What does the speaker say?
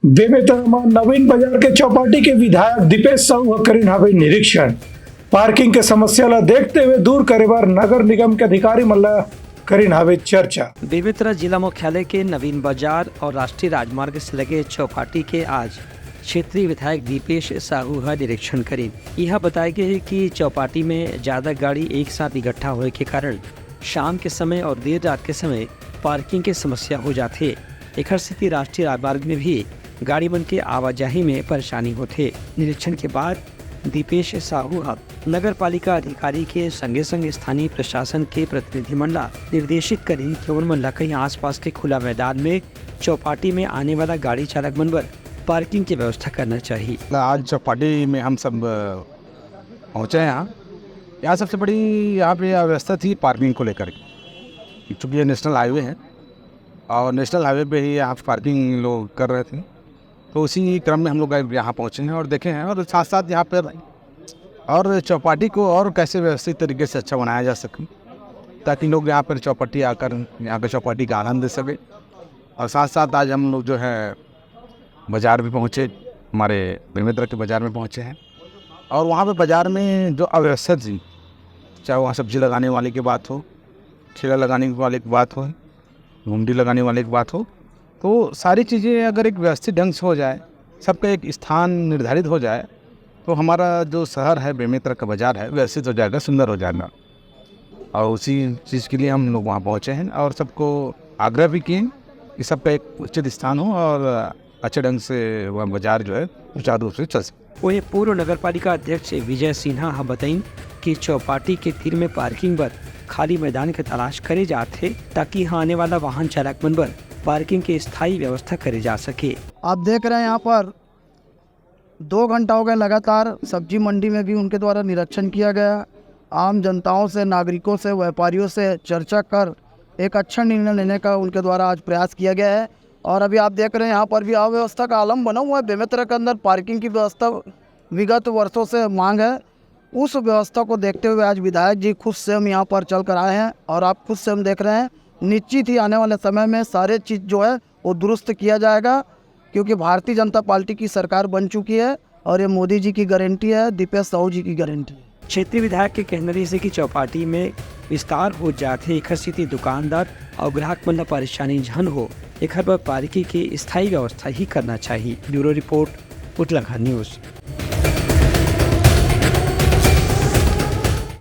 बेमेतरमा नवीन बाजार के चौपाटी के विधायक दीपेश साहू करीन हवे निरीक्षण। पार्किंग के समस्या ला देखते हुए दूर करे बार नगर निगम के अधिकारी मल्ला करीन हवे चर्चा। बेमेतरा जिला मुख्यालय के नवीन बाजार और राष्ट्रीय राजमार्ग से लगे चौपाटी के आज क्षेत्रीय विधायक दीपेश साहू का निरीक्षण करें। यह बताया गया है कि चौपाटी में ज़्यादा गाड़ी एक साथ इकट्ठा होने के कारण शाम के समय और देर रात के समय पार्किंग की समस्या हो जाती है। एक स्थिति राष्ट्रीय राजमार्ग में भी गाड़ी बन के आवाजाही में परेशानी होते। निरीक्षण के बाद दीपेश साहू नगर पालिका अधिकारी के संगे संग स्थानीय प्रशासन के प्रतिनिधिमंडल निर्देशित करें कि उन कहीं आसपास के खुला मैदान में चौपाटी में आने वाला गाड़ी चालक बनकर पार्किंग की व्यवस्था करना चाहिए। आज चौपाटी में हम सब पहुँचे हैं। यहाँ सबसे बड़ी यहाँ पे व्यवस्था थी पार्किंग को लेकर, क्योंकि ये नेशनल हाईवे है और नेशनल हाईवे पे ही यहाँ पार्किंग लोग कर रहे थे। तो उसी क्रम में हम लोग यहाँ पहुँचे हैं और देखे हैं, और साथ साथ यहाँ पर और चौपाटी को और कैसे व्यवस्थित तरीके से अच्छा बनाया जा सके ताकि लोग यहाँ पर चौपाटी आकर यहाँ पर चौपाटी का आनंद ले सके। और साथ साथ आज हम लोग जो है बाज़ार भी पहुँचे, हमारे बेमेतरा के बाज़ार में पहुँचे हैं। और वहाँ पे बाज़ार में जो अव्यवस्था थी, चाहे वहाँ सब्ज़ी लगाने वाले की बात हो, ठेला लगाने वाले की बात हो, घुमडी लगाने वाले की बात हो, तो सारी चीज़ें अगर एक व्यवस्थित ढंग से हो जाए, सबका एक स्थान निर्धारित हो जाए, तो हमारा जो शहर है बेमेतरा का बाज़ार है व्यवस्थित हो जाएगा, सुंदर हो जाएगा। और उसी चीज़ के लिए हम लोग वहाँ पहुँचे हैं और सबको आग्रह भी किए कि सबका एक उचित स्थान हो और अच्छे ढंग से वह बाज़ार जो है सुचारू रूप से चल सके। वही पूर्व नगर पालिका अध्यक्ष विजय सिन्हा बताइन कि चौपाटी के तीर में पार्किंग पर खाली मैदान की तलाश करे जाते ताकि यहाँ आने वाला वाहन चालक मन पर पार्किंग की स्थायी व्यवस्था करे जा सके। आप देख रहे हैं यहाँ पर 2 घंटा हो गए लगातार सब्जी मंडी में भी उनके द्वारा निरीक्षण किया गया। आम जनताओं से, नागरिकों से, व्यापारियों से चर्चा कर एक अच्छा निर्णय लेने का उनके द्वारा आज प्रयास किया गया है। और अभी आप देख रहे हैं यहाँ पर भी अव्यवस्था का आलम बना हुआ है। बेमेतरा के अंदर पार्किंग की व्यवस्था विगत वर्षों से मांग है। उस व्यवस्था को देखते हुए आज विधायक जी खुद से हम यहाँ पर चल कर आए हैं और आप खुद से हम देख रहे हैं निश्चित ही आने वाले समय में सारे चीज़ जो है वो दुरुस्त किया जाएगा, क्योंकि भारतीय जनता पार्टी की सरकार बन चुकी है और ये मोदी जी की गारंटी है, दीपेश साहू जी की गारंटी है। क्षेत्रीय विधायक के कहने से कि चौपाटी में विस्तार हो जाते एक स्थिति दुकानदार और ग्राहक मन परेशानी झन हो, एक पर पार्किंग की स्थायी व्यवस्था ही करना चाहिए। Bureau report, Uttarakhand news.